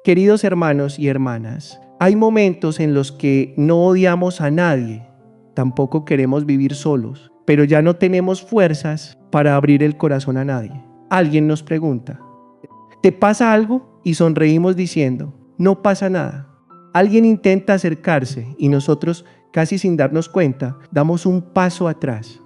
Queridos hermanos y hermanas, hay momentos en los que no odiamos a nadie, tampoco queremos vivir solos, pero ya no tenemos fuerzas para abrir el corazón a nadie. Alguien nos pregunta, ¿te pasa algo? Y sonreímos diciendo, no pasa nada. Alguien intenta acercarse y nosotros, casi sin darnos cuenta, damos un paso atrás.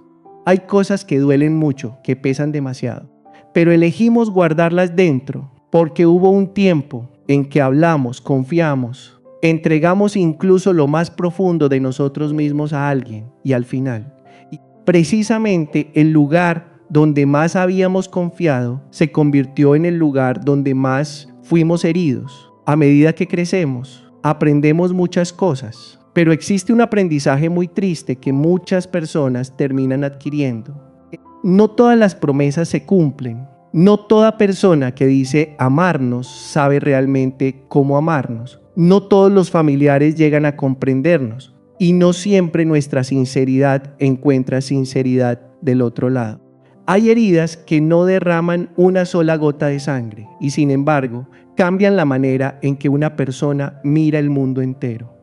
Hay cosas que duelen mucho, que pesan demasiado, pero elegimos guardarlas dentro porque hubo un tiempo en que hablamos, confiamos, entregamos incluso lo más profundo de nosotros mismos a alguien y al final, precisamente el lugar donde más habíamos confiado se convirtió en el lugar donde más fuimos heridos. A medida que crecemos, aprendemos muchas cosas, pero existe un aprendizaje muy triste que muchas personas terminan adquiriendo. No todas las promesas se cumplen. No toda persona que dice amarnos sabe realmente cómo amarnos. No todos los familiares llegan a comprendernos y no siempre nuestra sinceridad encuentra sinceridad del otro lado. Hay heridas que no derraman una sola gota de sangre y sin embargo cambian la manera en que una persona mira el mundo entero.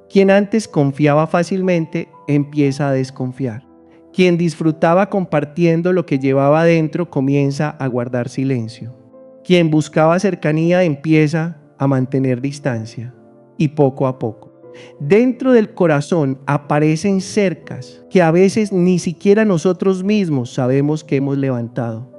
Quien antes confiaba fácilmente empieza a desconfiar. Quien disfrutaba compartiendo lo que llevaba adentro comienza a guardar silencio. Quien buscaba cercanía empieza a mantener distancia. Y poco a poco, dentro del corazón aparecen cercas que a veces ni siquiera nosotros mismos sabemos que hemos levantado.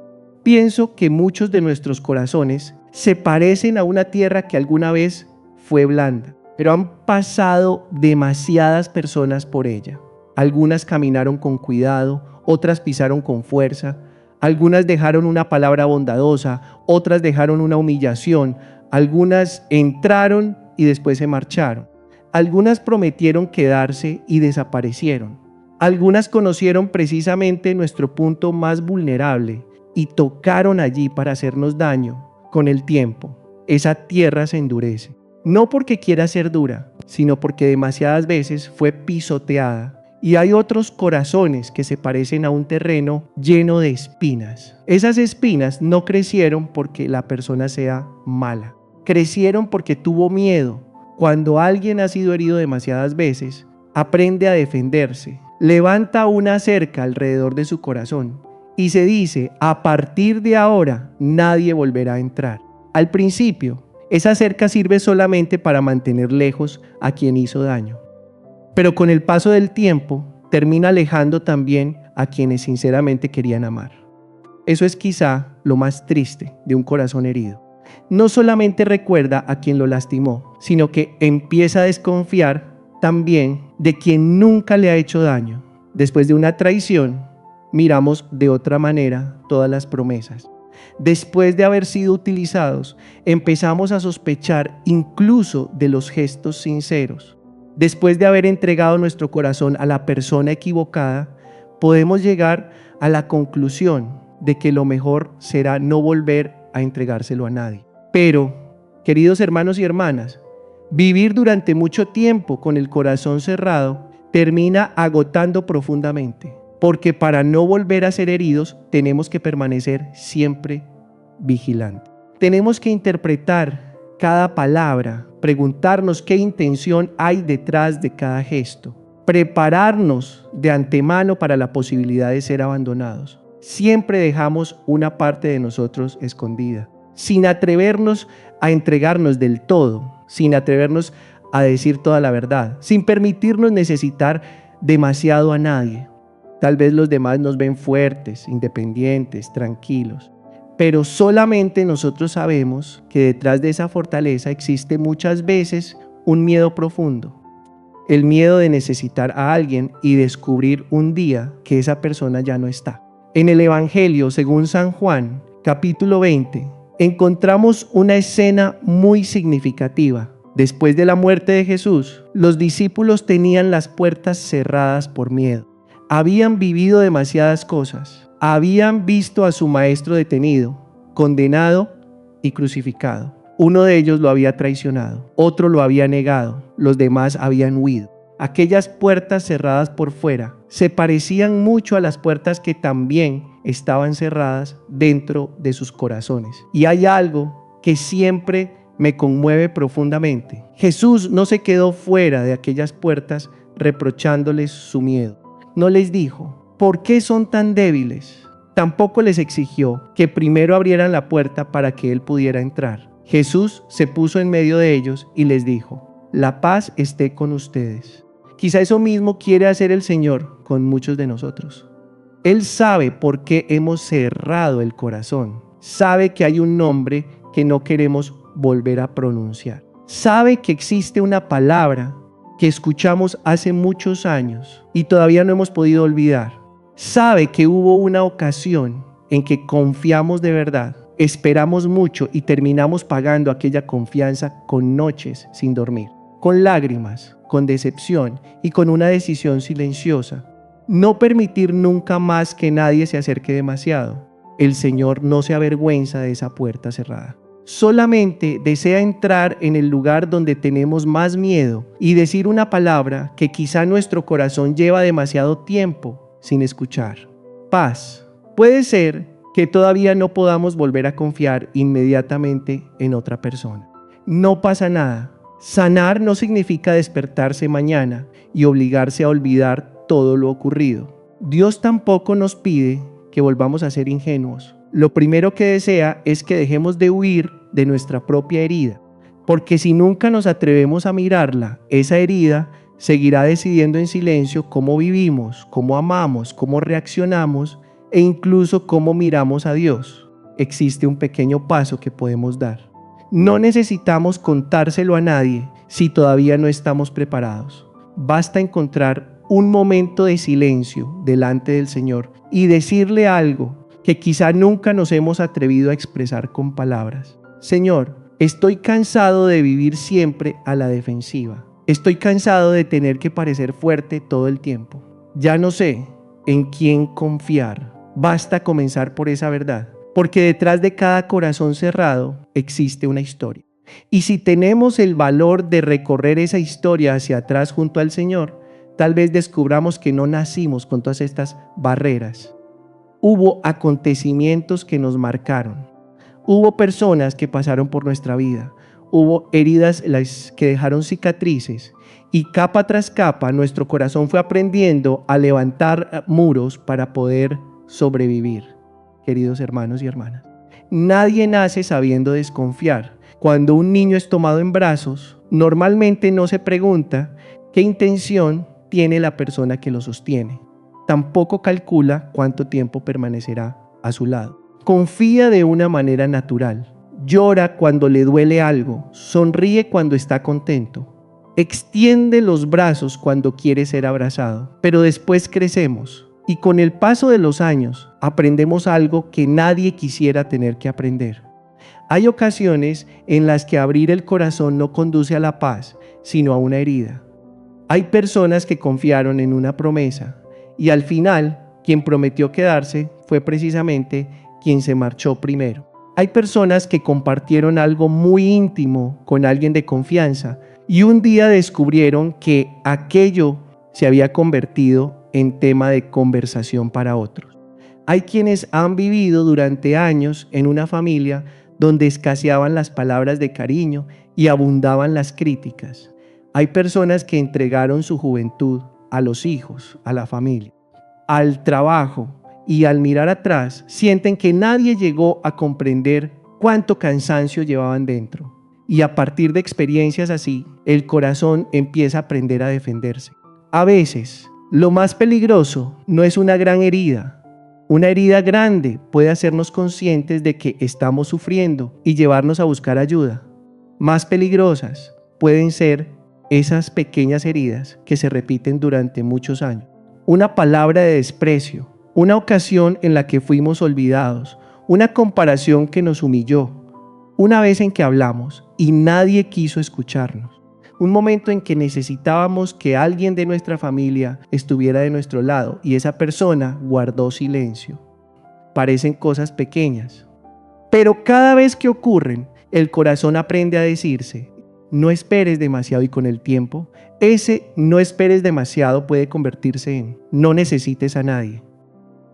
Pienso que muchos de nuestros corazones se parecen a una tierra que alguna vez fue blanda, pero han pasado demasiadas personas por ella. Algunas caminaron con cuidado, otras pisaron con fuerza, algunas dejaron una palabra bondadosa, otras dejaron una humillación, algunas entraron y después se marcharon, algunas prometieron quedarse y desaparecieron, algunas conocieron precisamente nuestro punto más vulnerable y tocaron allí para hacernos daño. Con el tiempo, esa tierra se endurece, no porque quiera ser dura, sino porque demasiadas veces fue pisoteada. Y hay otros corazones que se parecen a un terreno lleno de espinas. Esas espinas no crecieron porque la persona sea mala. Crecieron porque tuvo miedo. Cuando alguien ha sido herido demasiadas veces, aprende a defenderse. Levanta una cerca alrededor de su corazón y se dice, a partir de ahora nadie volverá a entrar. Al principio, esa cerca sirve solamente para mantener lejos a quien hizo daño. Pero con el paso del tiempo, termina alejando también a quienes sinceramente querían amar. Eso es quizá lo más triste de un corazón herido. No solamente recuerda a quien lo lastimó, sino que empieza a desconfiar también de quien nunca le ha hecho daño. Después de una traición, miramos de otra manera todas las promesas. Después de haber sido utilizados, empezamos a sospechar incluso de los gestos sinceros. Después de haber entregado nuestro corazón a la persona equivocada, podemos llegar a la conclusión de que lo mejor será no volver a entregárselo a nadie. Pero, queridos hermanos y hermanas, vivir durante mucho tiempo con el corazón cerrado termina agotando profundamente, porque para no volver a ser heridos tenemos que permanecer siempre vigilantes. Tenemos que interpretar cada palabra, preguntarnos qué intención hay detrás de cada gesto, prepararnos de antemano para la posibilidad de ser abandonados. Siempre dejamos una parte de nosotros escondida, sin atrevernos a entregarnos del todo, sin atrevernos a decir toda la verdad, sin permitirnos necesitar demasiado a nadie. Tal vez los demás nos ven fuertes, independientes, tranquilos. Pero solamente nosotros sabemos que detrás de esa fortaleza existe muchas veces un miedo profundo. El miedo de necesitar a alguien y descubrir un día que esa persona ya no está. En el Evangelio, según San Juan, capítulo 20, encontramos una escena muy significativa. Después de la muerte de Jesús, los discípulos tenían las puertas cerradas por miedo. Habían vivido demasiadas cosas. Habían visto a su maestro detenido, condenado y crucificado. Uno de ellos lo había traicionado, otro lo había negado, los demás habían huido. Aquellas puertas cerradas por fuera se parecían mucho a las puertas que también estaban cerradas dentro de sus corazones. Y hay algo que siempre me conmueve profundamente. Jesús no se quedó fuera de aquellas puertas reprochándoles su miedo. No les dijo, ¿por qué son tan débiles? Tampoco les exigió que primero abrieran la puerta para que él pudiera entrar. Jesús se puso en medio de ellos y les dijo, la paz esté con ustedes. Quizá eso mismo quiere hacer el Señor con muchos de nosotros. Él sabe por qué hemos cerrado el corazón. Sabe que hay un nombre que no queremos volver a pronunciar. Sabe que existe una palabra que escuchamos hace muchos años y todavía no hemos podido olvidar. Sabe que hubo una ocasión en que confiamos de verdad, esperamos mucho y terminamos pagando aquella confianza con noches sin dormir, con lágrimas, con decepción y con una decisión silenciosa. No permitir nunca más que nadie se acerque demasiado. El Señor no se avergüenza de esa puerta cerrada. Solamente desea entrar en el lugar donde tenemos más miedo y decir una palabra que quizá nuestro corazón lleva demasiado tiempo sin escuchar. Paz. Puede ser que todavía no podamos volver a confiar inmediatamente en otra persona. No pasa nada. Sanar no significa despertarse mañana y obligarse a olvidar todo lo ocurrido. Dios tampoco nos pide que volvamos a ser ingenuos. Lo primero que desea es que dejemos de huir de nuestra propia herida, porque si nunca nos atrevemos a mirarla, esa herida seguirá decidiendo en silencio cómo vivimos, cómo amamos, cómo reaccionamos e incluso cómo miramos a Dios. Existe un pequeño paso que podemos dar. No necesitamos contárselo a nadie si todavía no estamos preparados. Basta encontrar un momento de silencio delante del Señor y decirle algo que quizá nunca nos hemos atrevido a expresar con palabras. Señor, estoy cansado de vivir siempre a la defensiva. Estoy cansado de tener que parecer fuerte todo el tiempo. Ya no sé en quién confiar. Basta comenzar por esa verdad, porque detrás de cada corazón cerrado existe una historia. Y si tenemos el valor de recorrer esa historia hacia atrás junto al Señor, tal vez descubramos que no nacimos con todas estas barreras. Hubo acontecimientos que nos marcaron. Hubo personas que pasaron por nuestra vida. Hubo heridas que dejaron cicatrices. Y capa tras capa nuestro corazón fue aprendiendo a levantar muros para poder sobrevivir. Queridos hermanos y hermanas, nadie nace sabiendo desconfiar. Cuando un niño es tomado en brazos, normalmente no se pregunta qué intención tiene la persona que lo sostiene. Tampoco calcula cuánto tiempo permanecerá a su lado. Confía de una manera natural. Llora cuando le duele algo. Sonríe cuando está contento. Extiende los brazos cuando quiere ser abrazado. Pero después crecemos y con el paso de los años aprendemos algo que nadie quisiera tener que aprender. Hay ocasiones en las que abrir el corazón no conduce a la paz, sino a una herida. Hay personas que confiaron en una promesa y al final quien prometió quedarse fue precisamente quien se marchó primero. Hay personas que compartieron algo muy íntimo con alguien de confianza y un día descubrieron que aquello se había convertido en tema de conversación para otros. Hay quienes han vivido durante años en una familia donde escaseaban las palabras de cariño y abundaban las críticas. Hay personas que entregaron su juventud a los hijos, a la familia, al trabajo, y al mirar atrás sienten que nadie llegó a comprender cuánto cansancio llevaban dentro. Y a partir de experiencias así, el corazón empieza a aprender a defenderse. A veces, lo más peligroso no es una gran herida. Una herida grande puede hacernos conscientes de que estamos sufriendo y llevarnos a buscar ayuda. Más peligrosas pueden ser esas pequeñas heridas que se repiten durante muchos años. Una palabra de desprecio, una ocasión en la que fuimos olvidados, una comparación que nos humilló, una vez en que hablamos y nadie quiso escucharnos, un momento en que necesitábamos que alguien de nuestra familia estuviera de nuestro lado y esa persona guardó silencio. Parecen cosas pequeñas, pero cada vez que ocurren, el corazón aprende a decirse: no esperes demasiado, y con el tiempo, ese no esperes demasiado puede convertirse en no necesites a nadie.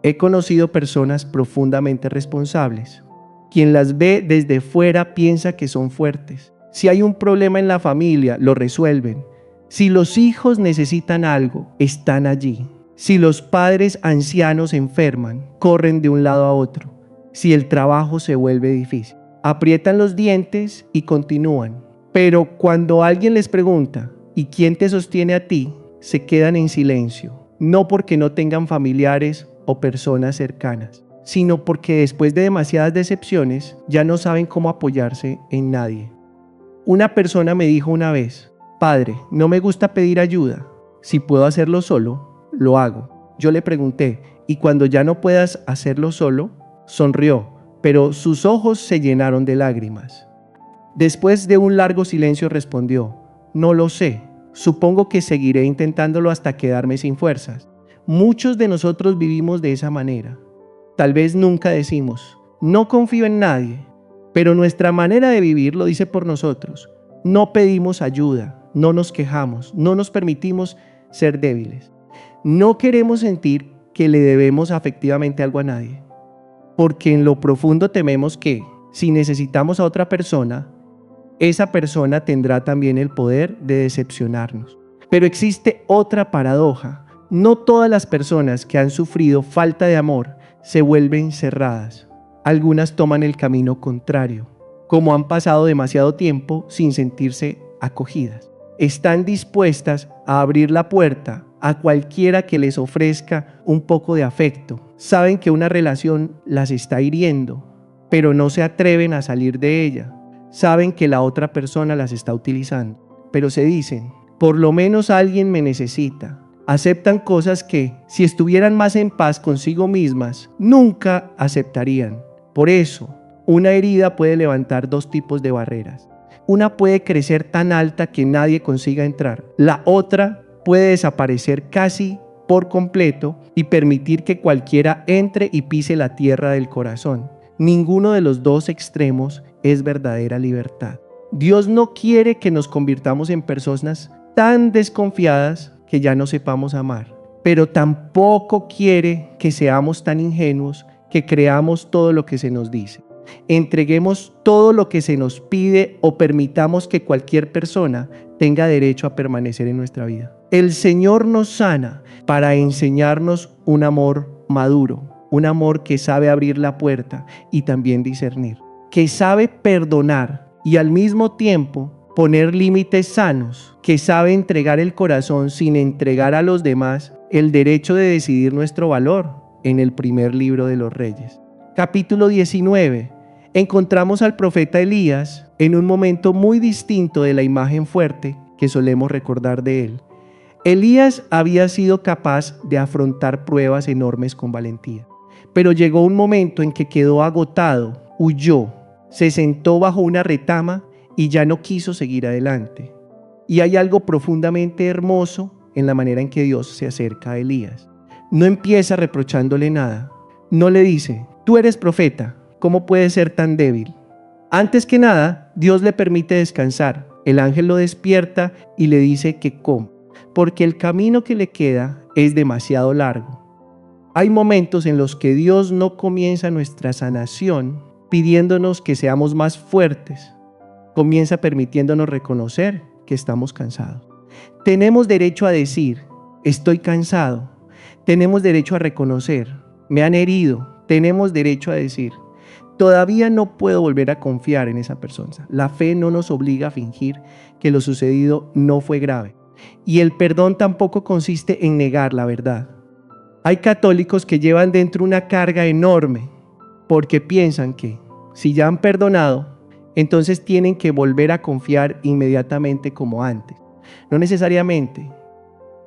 He conocido personas profundamente responsables. Quien las ve desde fuera piensa que son fuertes, Si hay un problema en la familia, lo resuelven. Si los hijos necesitan algo, están allí. Si los padres ancianos enferman, corren de un lado a otro. Si el trabajo se vuelve difícil, aprietan los dientes y continúan. Pero cuando alguien les pregunta, ¿y quién te sostiene a ti?, se quedan en silencio, no porque no tengan familiares o personas cercanas, sino porque después de demasiadas decepciones ya no saben cómo apoyarse en nadie. Una persona me dijo una vez: Padre, no me gusta pedir ayuda. Si puedo hacerlo solo, lo hago. Yo le pregunté: ¿y cuando ya no puedas hacerlo solo? Sonrió, pero sus ojos se llenaron de lágrimas. Después de un largo silencio respondió: no lo sé. Supongo que seguiré intentándolo hasta quedarme sin fuerzas. Muchos de nosotros vivimos de esa manera. Tal vez nunca decimos: no confío en nadie, pero nuestra manera de vivir lo dice por nosotros. No pedimos ayuda, no nos quejamos, no nos permitimos ser débiles. No queremos sentir que le debemos afectivamente algo a nadie, porque en lo profundo tememos que, si necesitamos a otra persona, esa persona tendrá también el poder de decepcionarnos. Pero existe otra paradoja. No todas las personas que han sufrido falta de amor se vuelven cerradas. Algunas toman el camino contrario, como han pasado demasiado tiempo sin sentirse acogidas. Están dispuestas a abrir la puerta a cualquiera que les ofrezca un poco de afecto. Saben que una relación las está hiriendo, pero no se atreven a salir de ella. Saben que la otra persona las está utilizando, pero se dicen: por lo menos alguien me necesita. Aceptan cosas que, si estuvieran más en paz consigo mismas, nunca aceptarían. Por eso, una herida puede levantar dos tipos de barreras. Una puede crecer tan alta que nadie consiga entrar. La otra puede desaparecer casi por completo y permitir que cualquiera entre y pise la tierra del corazón. Ninguno de los dos extremos es verdadera libertad. Dios no quiere que nos convirtamos en personas tan desconfiadas que ya no sepamos amar, pero tampoco quiere que seamos tan ingenuos que creamos todo lo que se nos dice. Entreguemos todo lo que se nos pide o permitamos que cualquier persona tenga derecho a permanecer en nuestra vida. El Señor nos sana para enseñarnos un amor maduro, un amor que sabe abrir la puerta y también discernir, que sabe perdonar y al mismo tiempo poner límites sanos, que sabe entregar el corazón sin entregar a los demás el derecho de decidir nuestro valor. En el primer libro de los Reyes, capítulo 19, encontramos al profeta Elías en un momento muy distinto de la imagen fuerte que solemos recordar de él. Elías había sido capaz de afrontar pruebas enormes con valentía, pero llegó un momento en que quedó agotado, huyó, se sentó bajo una retama y ya no quiso seguir adelante. Y hay algo profundamente hermoso en la manera en que Dios se acerca a Elías. No empieza reprochándole nada. No le dice: tú eres profeta, ¿cómo puedes ser tan débil? Antes que nada, Dios le permite descansar. El ángel lo despierta y le dice que coma, porque el camino que le queda es demasiado largo. Hay momentos en los que Dios no comienza nuestra sanación pidiéndonos que seamos más fuertes. Comienza permitiéndonos reconocer que estamos cansados. Tenemos derecho a decir: estoy cansado. Tenemos derecho a reconocer: me han herido. Tenemos derecho a decir: todavía no puedo volver a confiar en esa persona. La fe no nos obliga a fingir que lo sucedido no fue grave. Y el perdón tampoco consiste en negar la verdad. Hay católicos que llevan dentro una carga enorme porque piensan que, si ya han perdonado, entonces tienen que volver a confiar inmediatamente como antes. No necesariamente.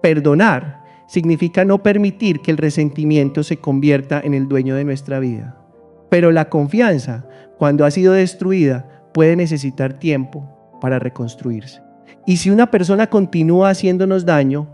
Perdonar significa no permitir que el resentimiento se convierta en el dueño de nuestra vida. Pero la confianza, cuando ha sido destruida, puede necesitar tiempo para reconstruirse. Y si una persona continúa haciéndonos daño,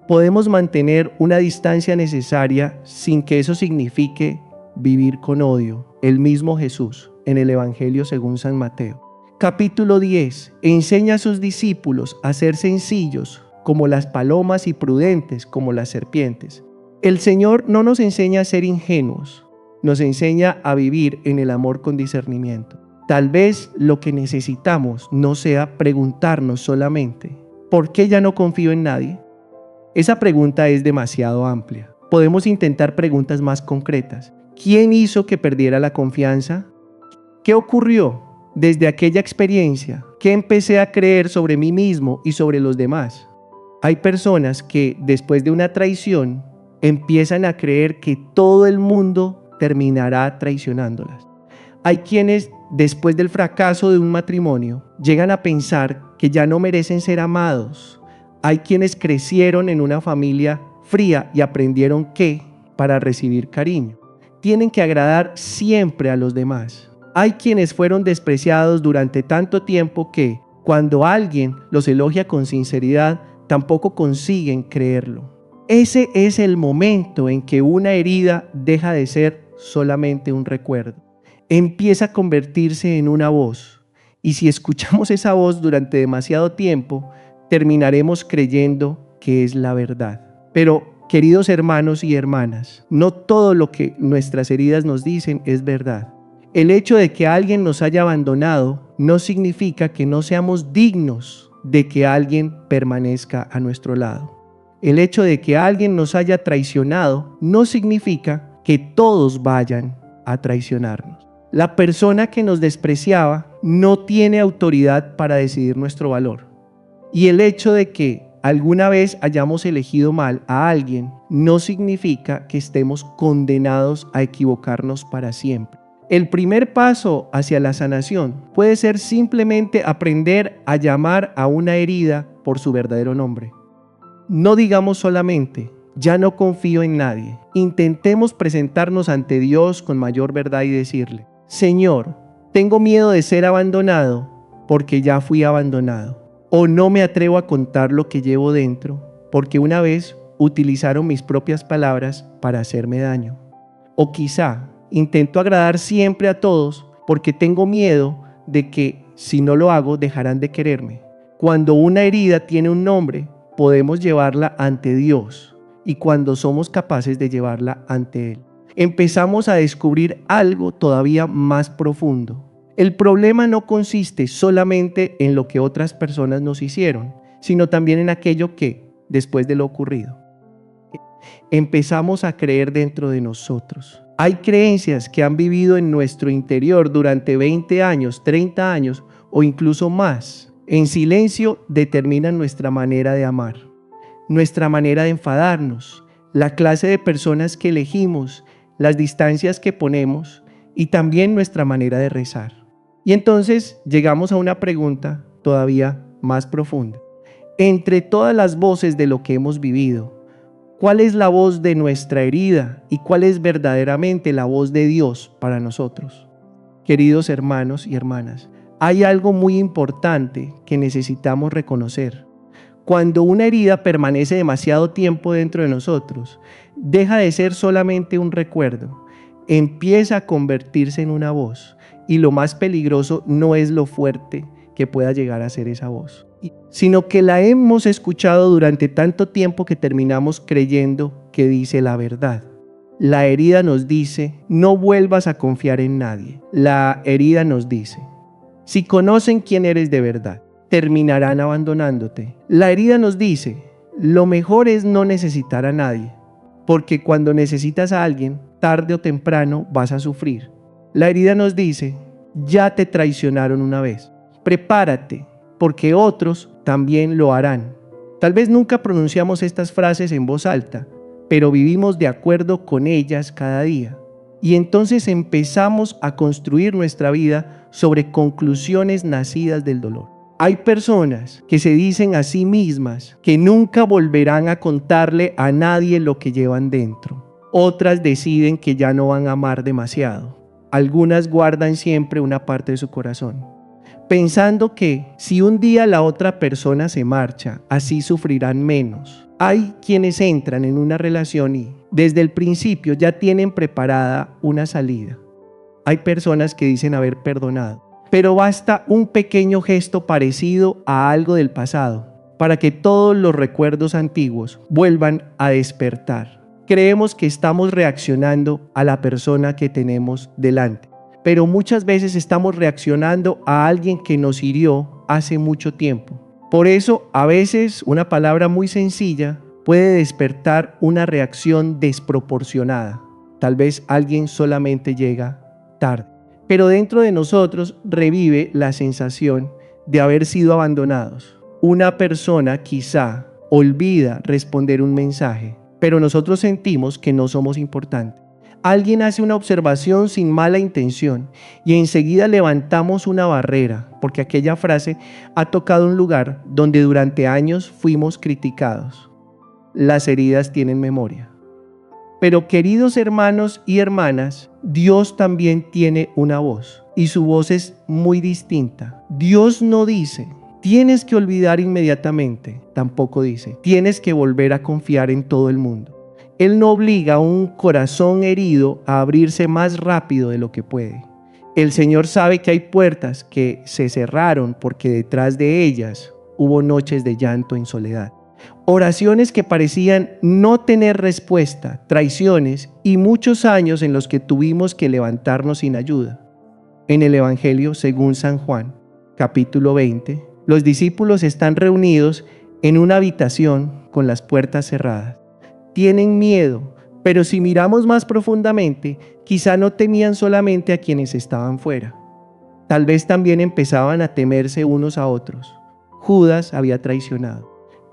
podemos mantener una distancia necesaria sin que eso signifique vivir con odio. El mismo Jesús, en el Evangelio según San Mateo, capítulo 10, enseña a sus discípulos a ser sencillos como las palomas y prudentes como las serpientes. El Señor no nos enseña a ser ingenuos, nos enseña a vivir en el amor con discernimiento. Tal vez lo que necesitamos no sea preguntarnos solamente, ¿por qué ya no confío en nadie? Esa pregunta es demasiado amplia. Podemos intentar preguntas más concretas. ¿Quién hizo que perdiera la confianza? ¿Qué ocurrió desde aquella experiencia? ¿Qué empecé a creer sobre mí mismo y sobre los demás? Hay personas que después de una traición empiezan a creer que todo el mundo terminará traicionándolas. Hay quienes después del fracaso de un matrimonio llegan a pensar que ya no merecen ser amados. Hay quienes crecieron en una familia fría y aprendieron que, para recibir cariño, tienen que agradar siempre a los demás. Hay quienes fueron despreciados durante tanto tiempo que, cuando alguien los elogia con sinceridad, tampoco consiguen creerlo. Ese es el momento en que una herida deja de ser solamente un recuerdo. Empieza a convertirse en una voz. Y si escuchamos esa voz durante demasiado tiempo, terminaremos creyendo que es la verdad. Pero, queridos hermanos y hermanas, no todo lo que nuestras heridas nos dicen es verdad. El hecho de que alguien nos haya abandonado no significa que no seamos dignos de que alguien permanezca a nuestro lado. El hecho de que alguien nos haya traicionado no significa que todos vayan a traicionarnos. La persona que nos despreciaba no tiene autoridad para decidir nuestro valor. Y el hecho de que alguna vez hayamos elegido mal a alguien no significa que estemos condenados a equivocarnos para siempre. El primer paso hacia la sanación puede ser simplemente aprender a llamar a una herida por su verdadero nombre. No digamos solamente, ya no confío en nadie. Intentemos presentarnos ante Dios con mayor verdad y decirle, Señor, tengo miedo de ser abandonado porque ya fui abandonado. O no me atrevo a contar lo que llevo dentro porque una vez utilizaron mis propias palabras para hacerme daño. O quizá intento agradar siempre a todos porque tengo miedo de que si no lo hago dejarán de quererme. Cuando una herida tiene un nombre, podemos llevarla ante Dios y cuando somos capaces de llevarla ante Él, empezamos a descubrir algo todavía más profundo. El problema no consiste solamente en lo que otras personas nos hicieron, sino también en aquello que, después de lo ocurrido, empezamos a creer dentro de nosotros. Hay creencias que han vivido en nuestro interior durante 20 años, 30 años o incluso más. En silencio determinan nuestra manera de amar, nuestra manera de enfadarnos, la clase de personas que elegimos, las distancias que ponemos y también nuestra manera de rezar. Y entonces llegamos a una pregunta todavía más profunda. Entre todas las voces de lo que hemos vivido, ¿cuál es la voz de nuestra herida y cuál es verdaderamente la voz de Dios para nosotros? Queridos hermanos y hermanas, hay algo muy importante que necesitamos reconocer. Cuando una herida permanece demasiado tiempo dentro de nosotros, deja de ser solamente un recuerdo, empieza a convertirse en una voz. Y lo más peligroso no es lo fuerte que pueda llegar a ser esa voz, sino que la hemos escuchado durante tanto tiempo que terminamos creyendo que dice la verdad. La herida nos dice, no vuelvas a confiar en nadie. La herida nos dice, si conocen quién eres de verdad, terminarán abandonándote. La herida nos dice, lo mejor es no necesitar a nadie, porque cuando necesitas a alguien, tarde o temprano vas a sufrir. La herida nos dice, ya te traicionaron una vez, prepárate, porque otros también lo harán. Tal vez nunca pronunciamos estas frases en voz alta, pero vivimos de acuerdo con ellas cada día. Y entonces empezamos a construir nuestra vida sobre conclusiones nacidas del dolor. Hay personas que se dicen a sí mismas que nunca volverán a contarle a nadie lo que llevan dentro. Otras deciden que ya no van a amar demasiado. Algunas guardan siempre una parte de su corazón, pensando que si un día la otra persona se marcha, así sufrirán menos. Hay quienes entran en una relación y desde el principio ya tienen preparada una salida. Hay personas que dicen haber perdonado, pero basta un pequeño gesto parecido a algo del pasado para que todos los recuerdos antiguos vuelvan a despertar. Creemos que estamos reaccionando a la persona que tenemos delante, pero muchas veces estamos reaccionando a alguien que nos hirió hace mucho tiempo. Por eso, a veces una palabra muy sencilla puede despertar una reacción desproporcionada. Tal vez alguien solamente llega tarde, pero dentro de nosotros revive la sensación de haber sido abandonados. Una persona quizá olvida responder un mensaje, pero nosotros sentimos que no somos importantes. Alguien hace una observación sin mala intención y enseguida levantamos una barrera, porque aquella frase ha tocado un lugar donde durante años fuimos criticados. Las heridas tienen memoria. Pero queridos hermanos y hermanas, Dios también tiene una voz y su voz es muy distinta. Dios no dice, tienes que olvidar inmediatamente, tampoco dice, tienes que volver a confiar en todo el mundo. Él no obliga a un corazón herido a abrirse más rápido de lo que puede. El Señor sabe que hay puertas que se cerraron porque detrás de ellas hubo noches de llanto en soledad. Oraciones que parecían no tener respuesta, traiciones y muchos años en los que tuvimos que levantarnos sin ayuda. En el Evangelio según San Juan, capítulo 20, los discípulos están reunidos en una habitación con las puertas cerradas. Tienen miedo, pero si miramos más profundamente, quizá no temían solamente a quienes estaban fuera. Tal vez también empezaban a temerse unos a otros. Judas había traicionado.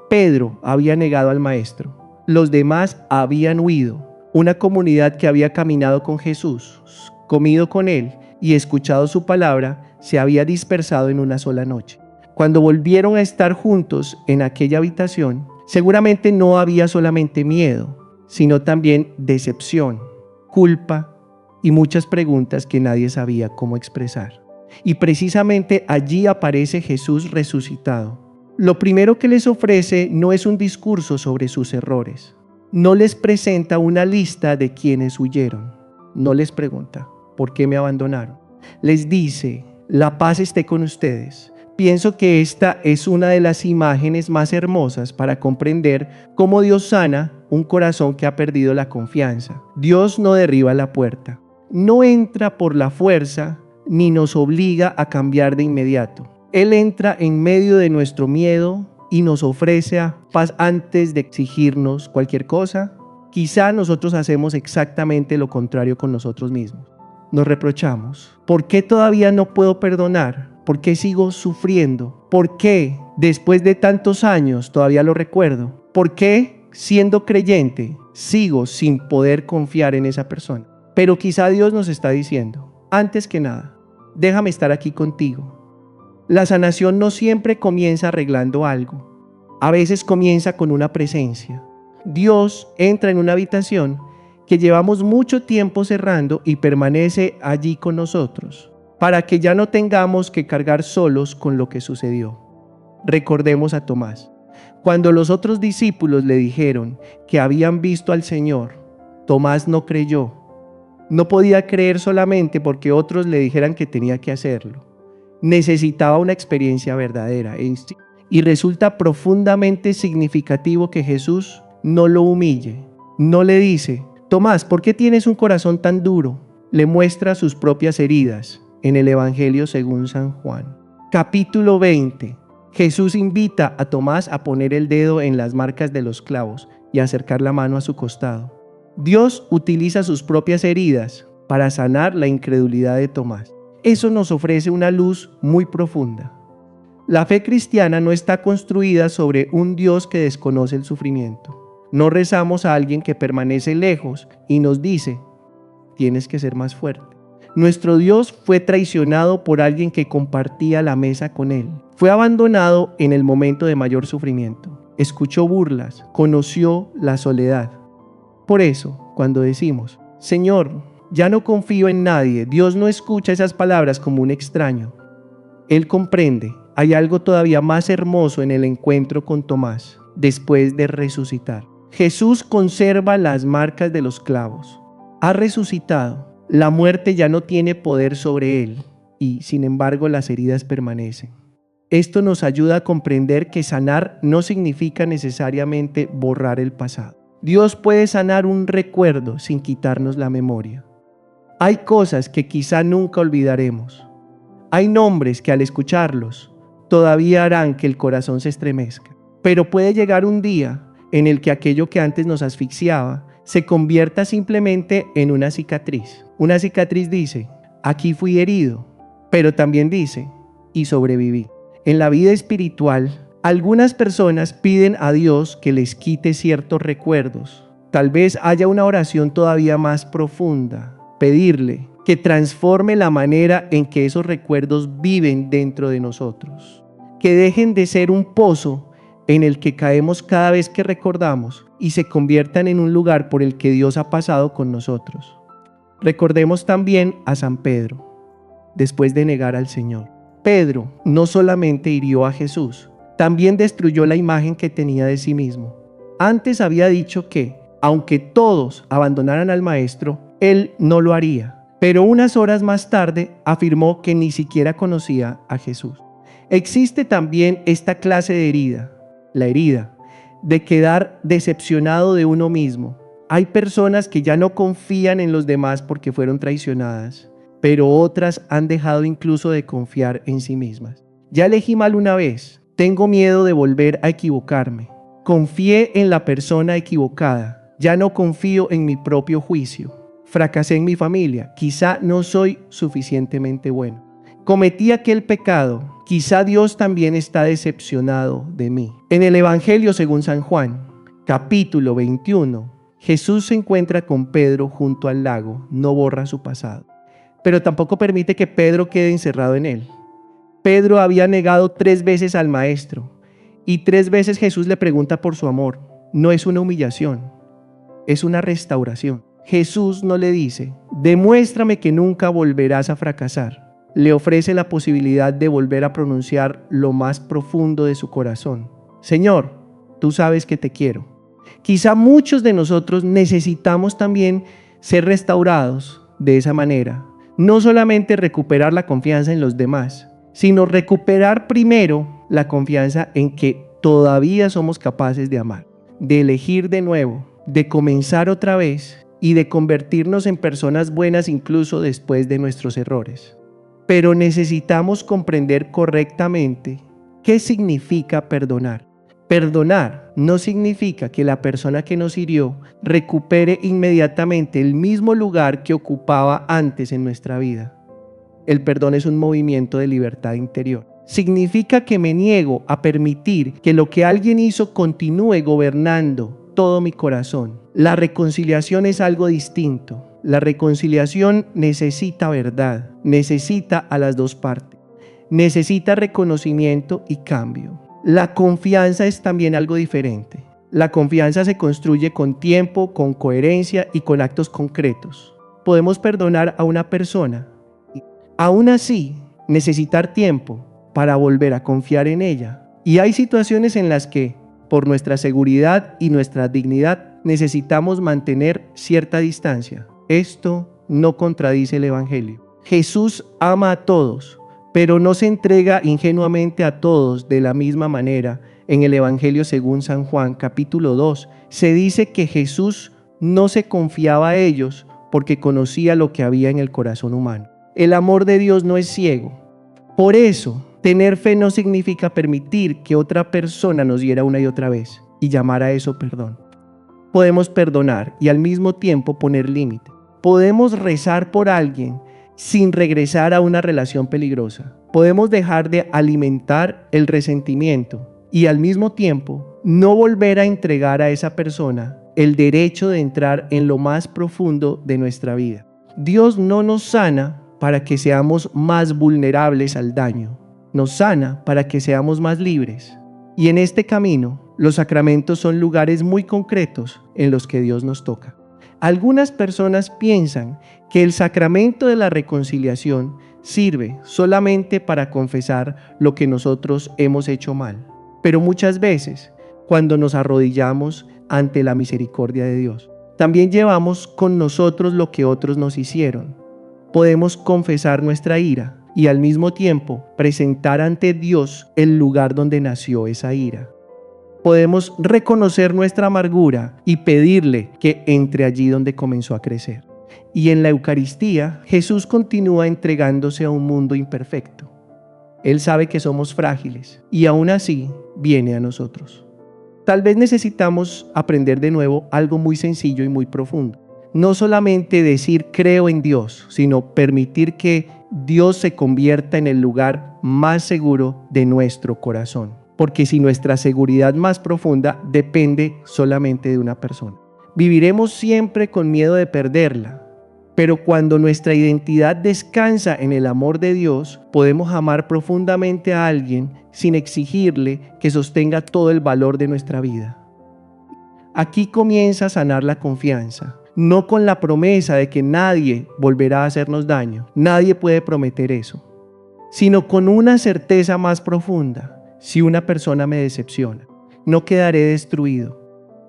Pedro había negado al Maestro. Los demás habían huido. Una comunidad que había caminado con Jesús, comido con Él y escuchado su palabra, se había dispersado en una sola noche. Cuando volvieron a estar juntos en aquella habitación, seguramente no había solamente miedo, sino también decepción, culpa y muchas preguntas que nadie sabía cómo expresar. Y precisamente allí aparece Jesús resucitado. Lo primero que les ofrece no es un discurso sobre sus errores. No les presenta una lista de quienes huyeron. No les pregunta, ¿por qué me abandonaron? Les dice, la paz esté con ustedes. Pienso que esta es una de las imágenes más hermosas para comprender cómo Dios sana un corazón que ha perdido la confianza. Dios no derriba la puerta, no entra por la fuerza ni nos obliga a cambiar de inmediato. Él entra en medio de nuestro miedo y nos ofrece paz antes de exigirnos cualquier cosa. Quizá nosotros hacemos exactamente lo contrario con nosotros mismos. Nos reprochamos. ¿Por qué todavía no puedo perdonar? ¿Por qué sigo sufriendo? ¿Por qué después de tantos años todavía lo recuerdo? ¿Por qué siendo creyente sigo sin poder confiar en esa persona? Pero quizá Dios nos está diciendo, antes que nada, déjame estar aquí contigo. La sanación no siempre comienza arreglando algo. A veces comienza con una presencia. Dios entra en una habitación que llevamos mucho tiempo cerrando y permanece allí con nosotros, para que ya no tengamos que cargar solos con lo que sucedió. Recordemos a Tomás. Cuando los otros discípulos le dijeron que habían visto al Señor, Tomás no creyó. No podía creer solamente porque otros le dijeran que tenía que hacerlo. Necesitaba una experiencia verdadera. Y resulta profundamente significativo que Jesús no lo humille. No le dice, Tomás, ¿por qué tienes un corazón tan duro? Le muestra sus propias heridas. En el Evangelio según San Juan, capítulo 20, Jesús invita a Tomás a poner el dedo en las marcas de los clavos y acercar la mano a su costado. Dios utiliza sus propias heridas para sanar la incredulidad de Tomás. Eso nos ofrece una luz muy profunda. La fe cristiana no está construida sobre un Dios que desconoce el sufrimiento. No rezamos a alguien que permanece lejos y nos dice, tienes que ser más fuerte. Nuestro Dios fue traicionado por alguien que compartía la mesa con Él. Fue abandonado en el momento de mayor sufrimiento. Escuchó burlas, conoció la soledad. Por eso, cuando decimos, Señor, ya no confío en nadie, Dios no escucha esas palabras como un extraño. Él comprende, hay algo todavía más hermoso en el encuentro con Tomás, después de resucitar. Jesús conserva las marcas de los clavos. Ha resucitado. La muerte ya no tiene poder sobre él y, sin embargo, las heridas permanecen. Esto nos ayuda a comprender que sanar no significa necesariamente borrar el pasado. Dios puede sanar un recuerdo sin quitarnos la memoria. Hay cosas que quizá nunca olvidaremos. Hay nombres que al escucharlos todavía harán que el corazón se estremezca. Pero puede llegar un día en el que aquello que antes nos asfixiaba se convierta simplemente en una cicatriz. Una cicatriz dice, aquí fui herido, pero también dice, y sobreviví. En la vida espiritual, algunas personas piden a Dios que les quite ciertos recuerdos. Tal vez haya una oración todavía más profunda, pedirle que transforme la manera en que esos recuerdos viven dentro de nosotros, que dejen de ser un pozo en el que caemos cada vez que recordamos y se conviertan en un lugar por el que Dios ha pasado con nosotros. Recordemos también a San Pedro, después de negar al Señor. Pedro no solamente hirió a Jesús, también destruyó la imagen que tenía de sí mismo. Antes había dicho que, aunque todos abandonaran al Maestro, él no lo haría. Pero unas horas más tarde afirmó que ni siquiera conocía a Jesús. Existe también esta clase de herida, la herida de quedar decepcionado de uno mismo. Hay personas que ya no confían en los demás porque fueron traicionadas, pero otras han dejado incluso de confiar en sí mismas. Ya elegí mal una vez, tengo miedo de volver a equivocarme. Confié en la persona equivocada, ya no confío en mi propio juicio. Fracasé en mi familia, quizá no soy suficientemente bueno. Cometí aquel pecado, quizá Dios también está decepcionado de mí. En el Evangelio según San Juan, capítulo 21, Jesús se encuentra con Pedro junto al lago, no borra su pasado, pero tampoco permite que Pedro quede encerrado en él. Pedro había negado 3 veces al Maestro y 3 veces Jesús le pregunta por su amor. No es una humillación, es una restauración. Jesús no le dice, demuéstrame que nunca volverás a fracasar. Le ofrece la posibilidad de volver a pronunciar lo más profundo de su corazón. Señor, tú sabes que te quiero. Quizá muchos de nosotros necesitamos también ser restaurados de esa manera. No solamente recuperar la confianza en los demás, sino recuperar primero la confianza en que todavía somos capaces de amar, de elegir de nuevo, de comenzar otra vez y de convertirnos en personas buenas incluso después de nuestros errores. Pero necesitamos comprender correctamente qué significa perdonar. Perdonar no significa que la persona que nos hirió recupere inmediatamente el mismo lugar que ocupaba antes en nuestra vida. El perdón es un movimiento de libertad interior. Significa que me niego a permitir que lo que alguien hizo continúe gobernando todo mi corazón. La reconciliación es algo distinto. La reconciliación necesita verdad, necesita a las dos partes, necesita reconocimiento y cambio. La confianza es también algo diferente. La confianza se construye con tiempo, con coherencia y con actos concretos. Podemos perdonar a una persona. Aún así, necesitar tiempo para volver a confiar en ella. Y hay situaciones en las que, por nuestra seguridad y nuestra dignidad, necesitamos mantener cierta distancia. Esto no contradice el Evangelio. Jesús ama a todos, pero no se entrega ingenuamente a todos de la misma manera. En el Evangelio según San Juan, capítulo 2, se dice que Jesús no se confiaba a ellos porque conocía lo que había en el corazón humano. El amor de Dios no es ciego. Por eso, tener fe no significa permitir que otra persona nos hiera una y otra vez y llamar a eso perdón. Podemos perdonar y al mismo tiempo poner límite. Podemos rezar por alguien sin regresar a una relación peligrosa. Podemos dejar de alimentar el resentimiento y al mismo tiempo no volver a entregar a esa persona el derecho de entrar en lo más profundo de nuestra vida. Dios no nos sana para que seamos más vulnerables al daño. Nos sana para que seamos más libres. Y en este camino, los sacramentos son lugares muy concretos en los que Dios nos toca. Algunas personas piensan que el sacramento de la reconciliación sirve solamente para confesar lo que nosotros hemos hecho mal. Pero muchas veces, cuando nos arrodillamos ante la misericordia de Dios, también llevamos con nosotros lo que otros nos hicieron. Podemos confesar nuestra ira y al mismo tiempo presentar ante Dios el lugar donde nació esa ira. Podemos reconocer nuestra amargura y pedirle que entre allí donde comenzó a crecer. Y en la Eucaristía, Jesús continúa entregándose a un mundo imperfecto. Él sabe que somos frágiles y aún así viene a nosotros. Tal vez necesitamos aprender de nuevo algo muy sencillo y muy profundo. No solamente decir creo en Dios, sino permitir que Dios se convierta en el lugar más seguro de nuestro corazón. Porque si nuestra seguridad más profunda depende solamente de una persona, viviremos siempre con miedo de perderla. Pero cuando nuestra identidad descansa en el amor de Dios, podemos amar profundamente a alguien sin exigirle que sostenga todo el valor de nuestra vida. Aquí comienza a sanar la confianza, no con la promesa de que nadie volverá a hacernos daño, nadie puede prometer eso, sino con una certeza más profunda: si una persona me decepciona, no quedaré destruido.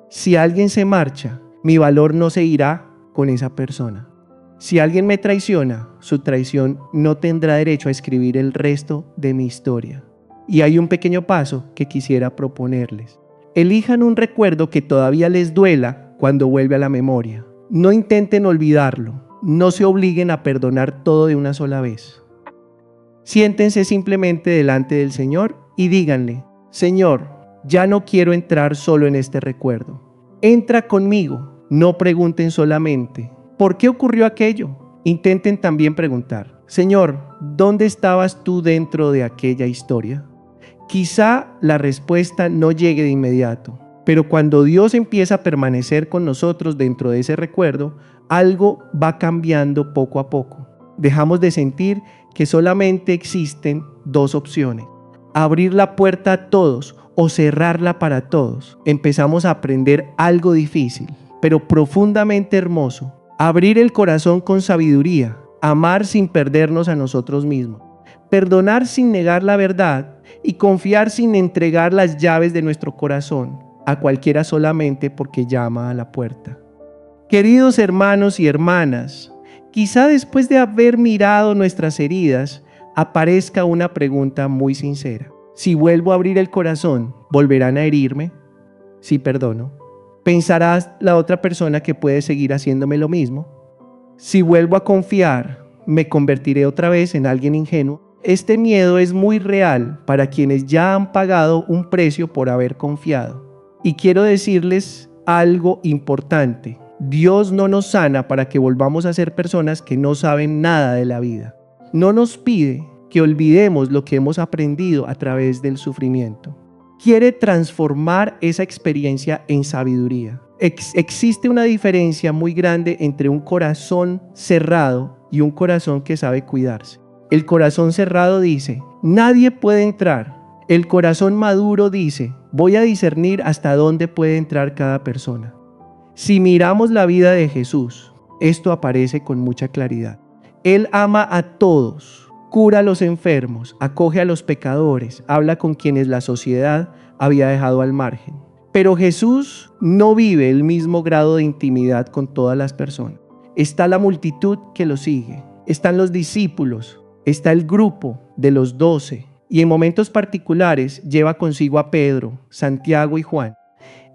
Si alguien se marcha, mi valor no se irá con esa persona. Si alguien me traiciona, su traición no tendrá derecho a escribir el resto de mi historia. Y hay un pequeño paso que quisiera proponerles. Elijan un recuerdo que todavía les duela cuando vuelve a la memoria. No intenten olvidarlo. No se obliguen a perdonar todo de una sola vez. Siéntense simplemente delante del Señor y díganle: Señor, ya no quiero entrar solo en este recuerdo. Entra conmigo. No pregunten solamente ¿por qué ocurrió aquello? Intenten también preguntar: Señor, ¿dónde estabas tú dentro de aquella historia? Quizá la respuesta no llegue de inmediato, pero cuando Dios empieza a permanecer con nosotros dentro de ese recuerdo, algo va cambiando poco a poco. Dejamos de sentir que solamente existen dos opciones: abrir la puerta a todos o cerrarla para todos. Empezamos a aprender algo difícil, pero profundamente hermoso: abrir el corazón con sabiduría, amar sin perdernos a nosotros mismos, perdonar sin negar la verdad y confiar sin entregar las llaves de nuestro corazón a cualquiera solamente porque llama a la puerta. Queridos hermanos y hermanas, quizá después de haber mirado nuestras heridas, aparezca una pregunta muy sincera. Si vuelvo a abrir el corazón, ¿volverán a herirme? Si perdono, ¿pensará la otra persona que puede seguir haciéndome lo mismo? Si vuelvo a confiar, ¿me convertiré otra vez en alguien ingenuo? Este miedo es muy real para quienes ya han pagado un precio por haber confiado. Y quiero decirles algo importante: Dios no nos sana para que volvamos a ser personas que no saben nada de la vida. No nos pide que olvidemos lo que hemos aprendido a través del sufrimiento. Quiere transformar esa experiencia en sabiduría. Existe una diferencia muy grande entre un corazón cerrado y un corazón que sabe cuidarse. El corazón cerrado dice: nadie puede entrar. El corazón maduro dice: voy a discernir hasta dónde puede entrar cada persona. Si miramos la vida de Jesús, esto aparece con mucha claridad. Él ama a todos, cura a los enfermos, acoge a los pecadores, habla con quienes la sociedad había dejado al margen. Pero Jesús no vive el mismo grado de intimidad con todas las personas. Está la multitud que lo sigue, están los discípulos, está el grupo de los 12, y en momentos particulares lleva consigo a Pedro, Santiago y Juan.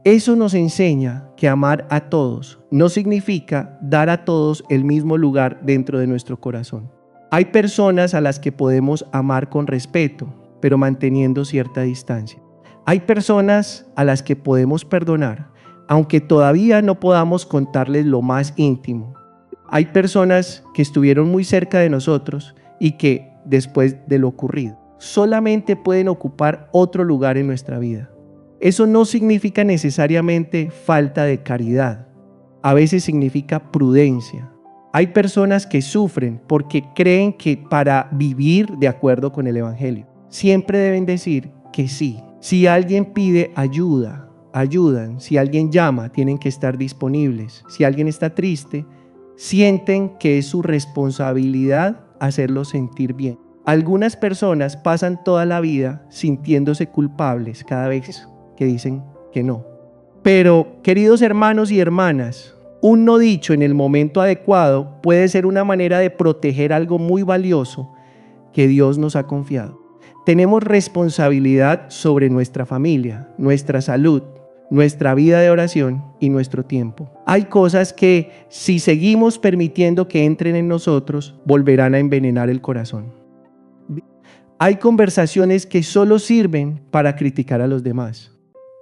Eso nos enseña que amar a todos no significa dar a todos el mismo lugar dentro de nuestro corazón. Hay personas a las que podemos amar con respeto, pero manteniendo cierta distancia. Hay personas a las que podemos perdonar, aunque todavía no podamos contarles lo más íntimo. Hay personas que estuvieron muy cerca de nosotros y que, después de lo ocurrido, solamente pueden ocupar otro lugar en nuestra vida. Eso no significa necesariamente falta de caridad. A veces significa prudencia. Hay personas que sufren porque creen que para vivir de acuerdo con el Evangelio, siempre deben decir que sí. Si alguien pide ayuda, ayudan. Si alguien llama, tienen que estar disponibles. Si alguien está triste, sienten que es su responsabilidad hacerlo sentir bien. Algunas personas pasan toda la vida sintiéndose culpables cada vez que dicen que no. Pero, queridos hermanos y hermanas, un no dicho en el momento adecuado puede ser una manera de proteger algo muy valioso que Dios nos ha confiado. Tenemos responsabilidad sobre nuestra familia, nuestra salud, nuestra vida de oración y nuestro tiempo. Hay cosas que, si seguimos permitiendo que entren en nosotros, volverán a envenenar el corazón. Hay conversaciones que solo sirven para criticar a los demás.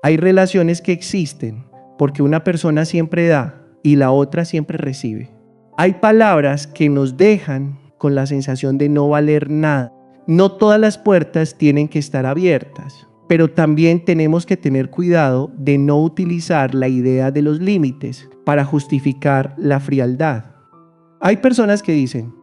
Hay relaciones que existen porque una persona siempre da y la otra siempre recibe. Hay palabras que nos dejan con la sensación de no valer nada. No todas las puertas tienen que estar abiertas, pero también tenemos que tener cuidado de no utilizar la idea de los límites para justificar la frialdad. Hay personas que dicen,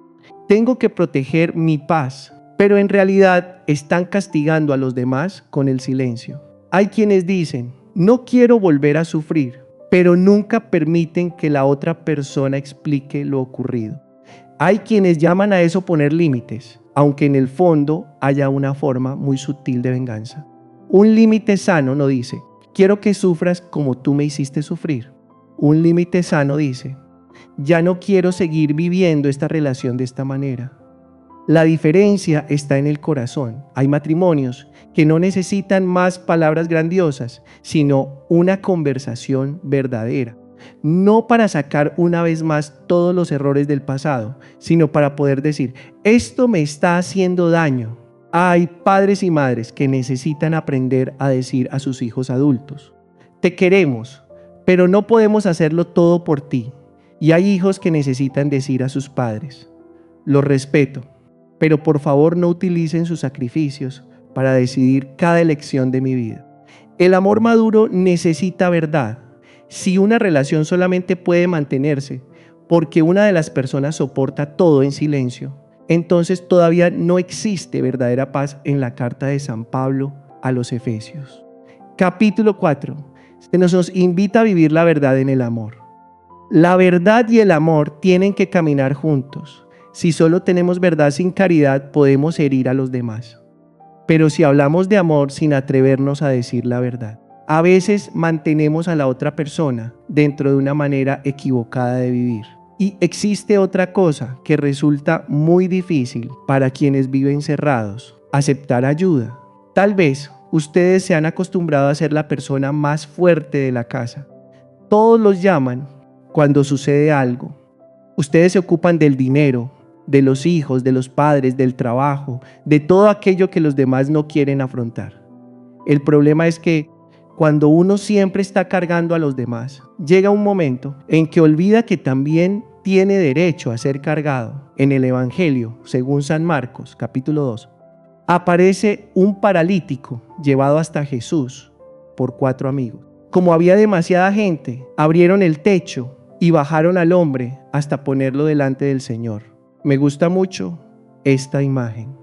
tengo que proteger mi paz, pero en realidad están castigando a los demás con el silencio. Hay quienes dicen, no quiero volver a sufrir, pero nunca permiten que la otra persona explique lo ocurrido. Hay quienes llaman a eso poner límites, aunque en el fondo haya una forma muy sutil de venganza. Un límite sano no dice, quiero que sufras como tú me hiciste sufrir. Un límite sano dice, ya no quiero seguir viviendo esta relación de esta manera. La diferencia está en el corazón. Hay matrimonios que no necesitan más palabras grandiosas, sino una conversación verdadera. No para sacar una vez más todos los errores del pasado, sino para poder decir, esto me está haciendo daño. Hay padres y madres que necesitan aprender a decir a sus hijos adultos, te queremos, pero no podemos hacerlo todo por ti. Y hay hijos que necesitan decir a sus padres, los respeto, pero por favor no utilicen sus sacrificios para decidir cada elección de mi vida. El amor maduro necesita verdad. Si una relación solamente puede mantenerse porque una de las personas soporta todo en silencio, entonces todavía no existe verdadera paz en la carta de San Pablo a los Efesios. Capítulo 4. Se nos invita a vivir la verdad en el amor. La verdad y el amor tienen que caminar juntos. Si solo tenemos verdad sin caridad, podemos herir a los demás. Pero si hablamos de amor sin atrevernos a decir la verdad, a veces mantenemos a la otra persona dentro de una manera equivocada de vivir. Y existe otra cosa que resulta muy difícil para quienes viven cerrados: aceptar ayuda. Tal vez ustedes se han acostumbrado a ser la persona más fuerte de la casa. Todos los llaman cuando sucede algo. Ustedes se ocupan del dinero, de los hijos, de los padres, del trabajo, de todo aquello que los demás no quieren afrontar. El problema es que cuando uno siempre está cargando a los demás, llega un momento en que olvida que también tiene derecho a ser cargado. En el Evangelio, según San Marcos, capítulo 2, aparece un paralítico llevado hasta Jesús por 4 amigos. Como había demasiada gente, abrieron el techo y bajaron al hombre hasta ponerlo delante del Señor. Me gusta mucho esta imagen.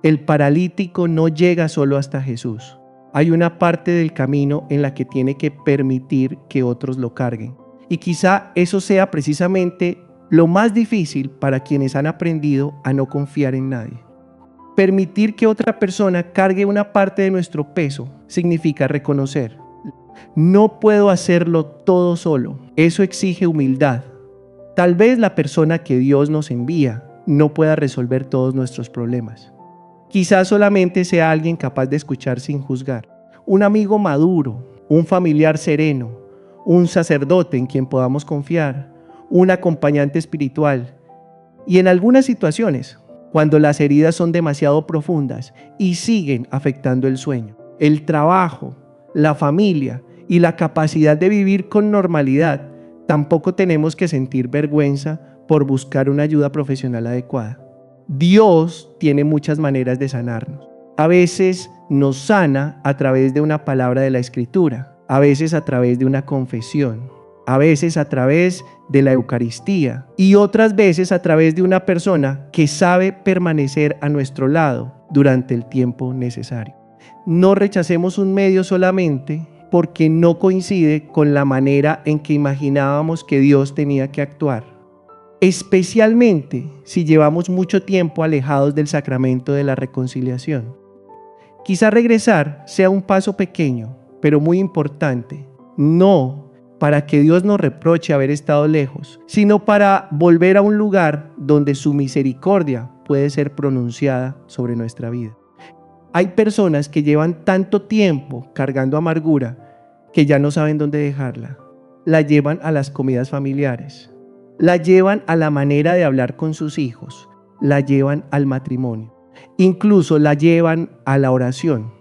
El paralítico no llega solo hasta Jesús. Hay una parte del camino en la que tiene que permitir que otros lo carguen. Y quizá eso sea precisamente lo más difícil para quienes han aprendido a no confiar en nadie. Permitir que otra persona cargue una parte de nuestro peso significa reconocer: no puedo hacerlo todo solo. Eso exige humildad. Tal vez la persona que Dios nos envía no pueda resolver todos nuestros problemas. Quizás solamente sea alguien capaz de escuchar sin juzgar, un amigo maduro, un familiar sereno, un sacerdote en quien podamos confiar, un acompañante espiritual. Y en algunas situaciones, cuando las heridas son demasiado profundas y siguen afectando el sueño, el trabajo, la familia y la capacidad de vivir con normalidad, tampoco tenemos que sentir vergüenza por buscar una ayuda profesional adecuada. Dios tiene muchas maneras de sanarnos. A veces nos sana a través de una palabra de la Escritura, a veces a través de una confesión, a veces a través de la Eucaristía y otras veces a través de una persona que sabe permanecer a nuestro lado durante el tiempo necesario. No rechacemos un medio solamente porque no coincide con la manera en que imaginábamos que Dios tenía que actuar, especialmente si llevamos mucho tiempo alejados del sacramento de la reconciliación. Quizá regresar sea un paso pequeño, pero muy importante, no para que Dios nos reproche haber estado lejos, sino para volver a un lugar donde su misericordia puede ser pronunciada sobre nuestra vida. Hay personas que llevan tanto tiempo cargando amargura que ya no saben dónde dejarla. La llevan a las comidas familiares, la llevan a la manera de hablar con sus hijos, la llevan al matrimonio, incluso la llevan a la oración.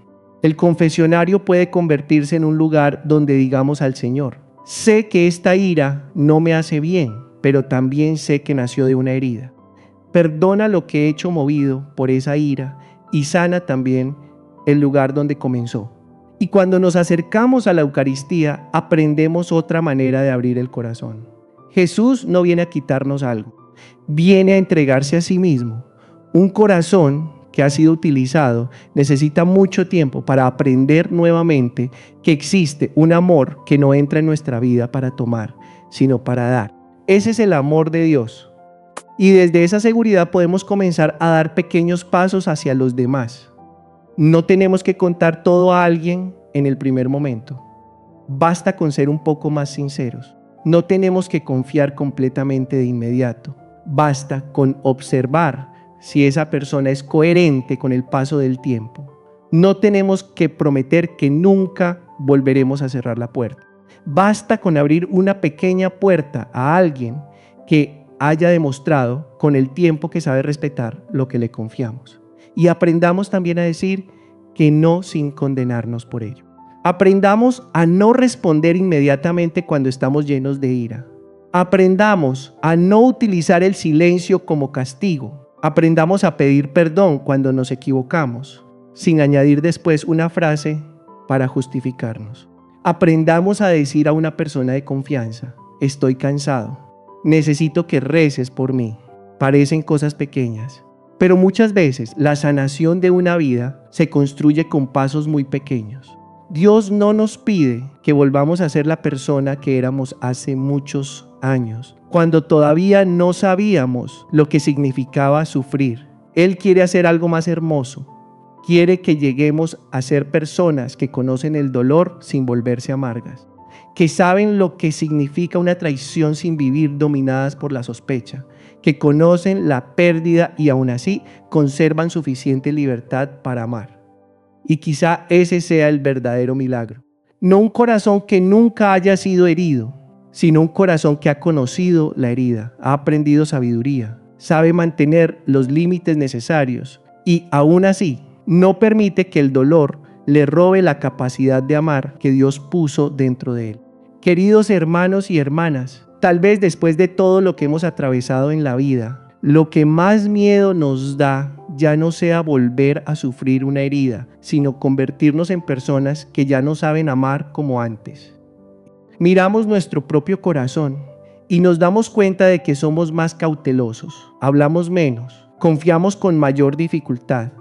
El confesionario puede convertirse en un lugar donde digamos al Señor: sé que esta ira no me hace bien, pero también sé que nació de una herida. Perdona lo que he hecho movido por esa ira y sana también el lugar donde comenzó. Y cuando nos acercamos a la Eucaristía, aprendemos otra manera de abrir el corazón. Jesús no viene a quitarnos algo, viene a entregarse a sí mismo. Un corazón que ha sido utilizado necesita mucho tiempo para aprender nuevamente que existe un amor que no entra en nuestra vida para tomar, sino para dar. Ese es el amor de Dios. Y desde esa seguridad podemos comenzar a dar pequeños pasos hacia los demás. No tenemos que contar todo a alguien en el primer momento. Basta con ser un poco más sinceros. No tenemos que confiar completamente de inmediato. Basta con observar si esa persona es coherente con el paso del tiempo. No tenemos que prometer que nunca volveremos a cerrar la puerta. Basta con abrir una pequeña puerta a alguien que haya demostrado con el tiempo que sabe respetar lo que le confiamos. Y aprendamos también a decir que no sin condenarnos por ello. Aprendamos a no responder inmediatamente cuando estamos llenos de ira. Aprendamos a no utilizar el silencio como castigo. Aprendamos a pedir perdón cuando nos equivocamos, sin añadir después una frase para justificarnos. Aprendamos a decir a una persona de confianza: estoy cansado, necesito que reces por mí. Parecen cosas pequeñas, pero muchas veces la sanación de una vida se construye con pasos muy pequeños. Dios no nos pide que volvamos a ser la persona que éramos hace muchos años, cuando todavía no sabíamos lo que significaba sufrir. Él quiere hacer algo más hermoso. Quiere que lleguemos a ser personas que conocen el dolor sin volverse amargas, que saben lo que significa una traición sin vivir dominadas por la sospecha, que conocen la pérdida y aún así conservan suficiente libertad para amar. Y quizá ese sea el verdadero milagro. No un corazón que nunca haya sido herido, sino un corazón que ha conocido la herida, ha aprendido sabiduría, sabe mantener los límites necesarios y aún así no permite que el dolor le robe la capacidad de amar que Dios puso dentro de él. Queridos hermanos y hermanas, tal vez después de todo lo que hemos atravesado en la vida, lo que más miedo nos da ya no sea volver a sufrir una herida, sino convertirnos en personas que ya no saben amar como antes. Miramos nuestro propio corazón y nos damos cuenta de que somos más cautelosos, hablamos menos, confiamos con mayor dificultad.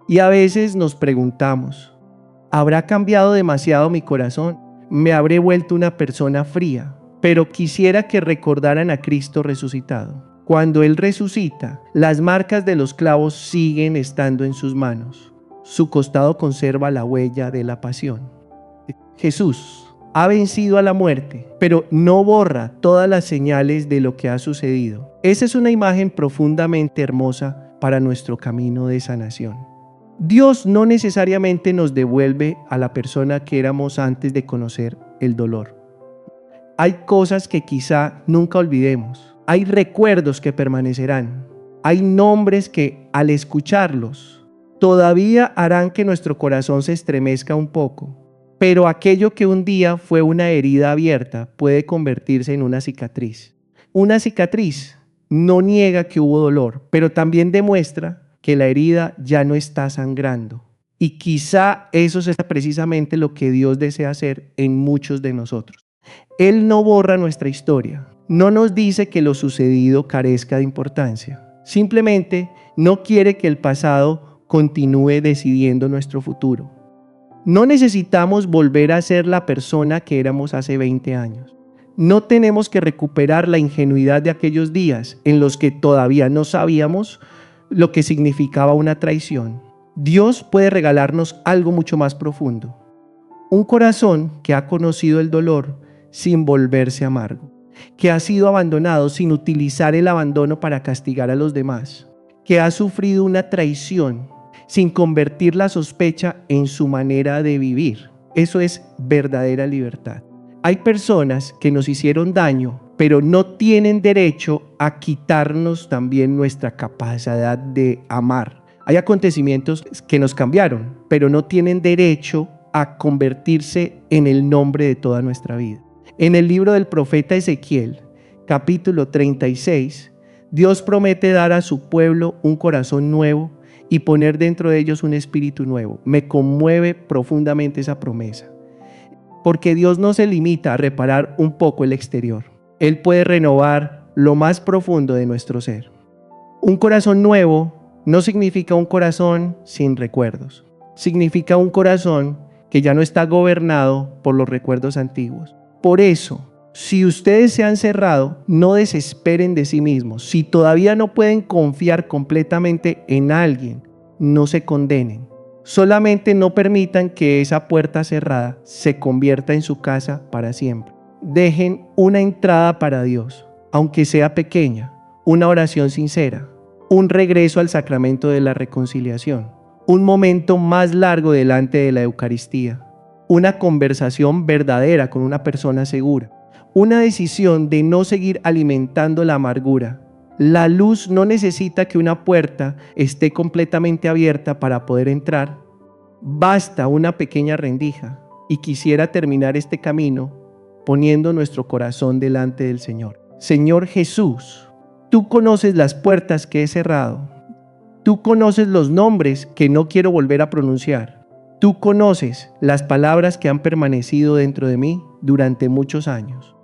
Y a veces nos preguntamos: ¿habrá cambiado demasiado mi corazón? ¿Me habré vuelto una persona fría? Pero quisiera que recordaran a Cristo resucitado. Cuando Él resucita, las marcas de los clavos siguen estando en sus manos. Su costado conserva la huella de la pasión. Jesús ha vencido a la muerte, pero no borra todas las señales de lo que ha sucedido. Esa es una imagen profundamente hermosa para nuestro camino de sanación. Dios no necesariamente nos devuelve a la persona que éramos antes de conocer el dolor. Hay cosas que quizá nunca olvidemos. Hay recuerdos que permanecerán. Hay nombres que, al escucharlos, todavía harán que nuestro corazón se estremezca un poco. Pero aquello que un día fue una herida abierta puede convertirse en una cicatriz. Una cicatriz no niega que hubo dolor, pero también demuestra que la herida ya no está sangrando. Y quizá eso sea precisamente lo que Dios desea hacer en muchos de nosotros. Él no borra nuestra historia, no nos dice que lo sucedido carezca de importancia. Simplemente no quiere que el pasado continúe decidiendo nuestro futuro. No necesitamos volver a ser la persona que éramos hace 20 años. No tenemos que recuperar la ingenuidad de aquellos días en los que todavía no sabíamos lo que significaba una traición. Dios puede regalarnos algo mucho más profundo. Un corazón que ha conocido el dolor sin volverse amargo, que ha sido abandonado sin utilizar el abandono para castigar a los demás, que ha sufrido una traición sin convertir la sospecha en su manera de vivir. Eso es verdadera libertad. Hay personas que nos hicieron daño, pero no tienen derecho a quitarnos también nuestra capacidad de amar. Hay acontecimientos que nos cambiaron, pero no tienen derecho a convertirse en el nombre de toda nuestra vida. En el libro del profeta Ezequiel, capítulo 36, Dios promete dar a su pueblo un corazón nuevo y poner dentro de ellos un espíritu nuevo. Me conmueve profundamente esa promesa, porque Dios no se limita a reparar un poco el exterior. Él puede renovar lo más profundo de nuestro ser. Un corazón nuevo no significa un corazón sin recuerdos. Significa un corazón que ya no está gobernado por los recuerdos antiguos. Por eso, si ustedes se han cerrado, no desesperen de sí mismos. Si todavía no pueden confiar completamente en alguien, no se condenen. Solamente no permitan que esa puerta cerrada se convierta en su casa para siempre. Dejen una entrada para Dios, aunque sea pequeña, una oración sincera, un regreso al sacramento de la reconciliación, un momento más largo delante de la Eucaristía, una conversación verdadera con una persona segura, una decisión de no seguir alimentando la amargura. La luz no necesita que una puerta esté completamente abierta para poder entrar. Basta una pequeña rendija. Y quisiera terminar este camino poniendo nuestro corazón delante del Señor. Señor Jesús, tú conoces las puertas que he cerrado. Tú conoces los nombres que no quiero volver a pronunciar. Tú conoces las palabras que han permanecido dentro de mí durante muchos años.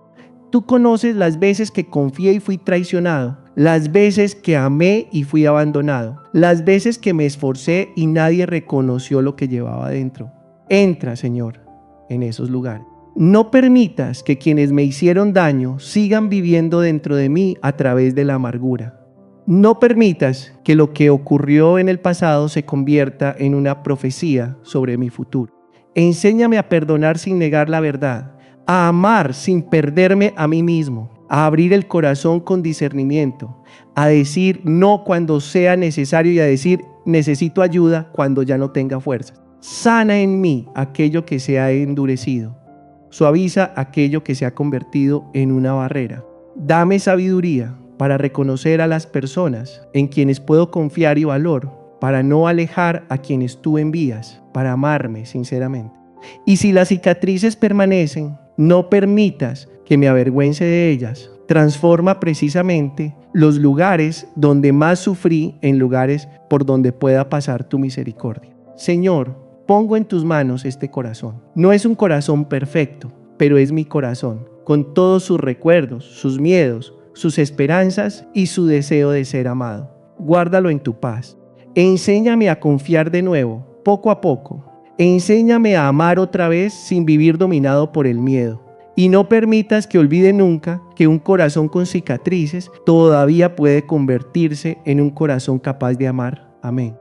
Tú conoces las veces que confié y fui traicionado, las veces que amé y fui abandonado, las veces que me esforcé y nadie reconoció lo que llevaba dentro. Entra, Señor, en esos lugares. No permitas que quienes me hicieron daño sigan viviendo dentro de mí a través de la amargura. No permitas que lo que ocurrió en el pasado se convierta en una profecía sobre mi futuro. Enséñame a perdonar sin negar la verdad, a amar sin perderme a mí mismo, a abrir el corazón con discernimiento, a decir no cuando sea necesario y a decir necesito ayuda cuando ya no tenga fuerzas. Sana en mí aquello que se ha endurecido. Suaviza aquello que se ha convertido en una barrera. Dame sabiduría para reconocer a las personas en quienes puedo confiar y valor, para no alejar a quienes tú envías, para amarme sinceramente. Y si las cicatrices permanecen, no permitas que me avergüence de ellas. Transforma precisamente los lugares donde más sufrí en lugares por donde pueda pasar tu misericordia. Señor, pongo en tus manos este corazón. No es un corazón perfecto, pero es mi corazón, con todos sus recuerdos, sus miedos, sus esperanzas y su deseo de ser amado. Guárdalo en tu paz. Enséñame a confiar de nuevo, poco a poco. Enséñame a amar otra vez sin vivir dominado por el miedo. Y no permitas que olvide nunca que un corazón con cicatrices todavía puede convertirse en un corazón capaz de amar. Amén.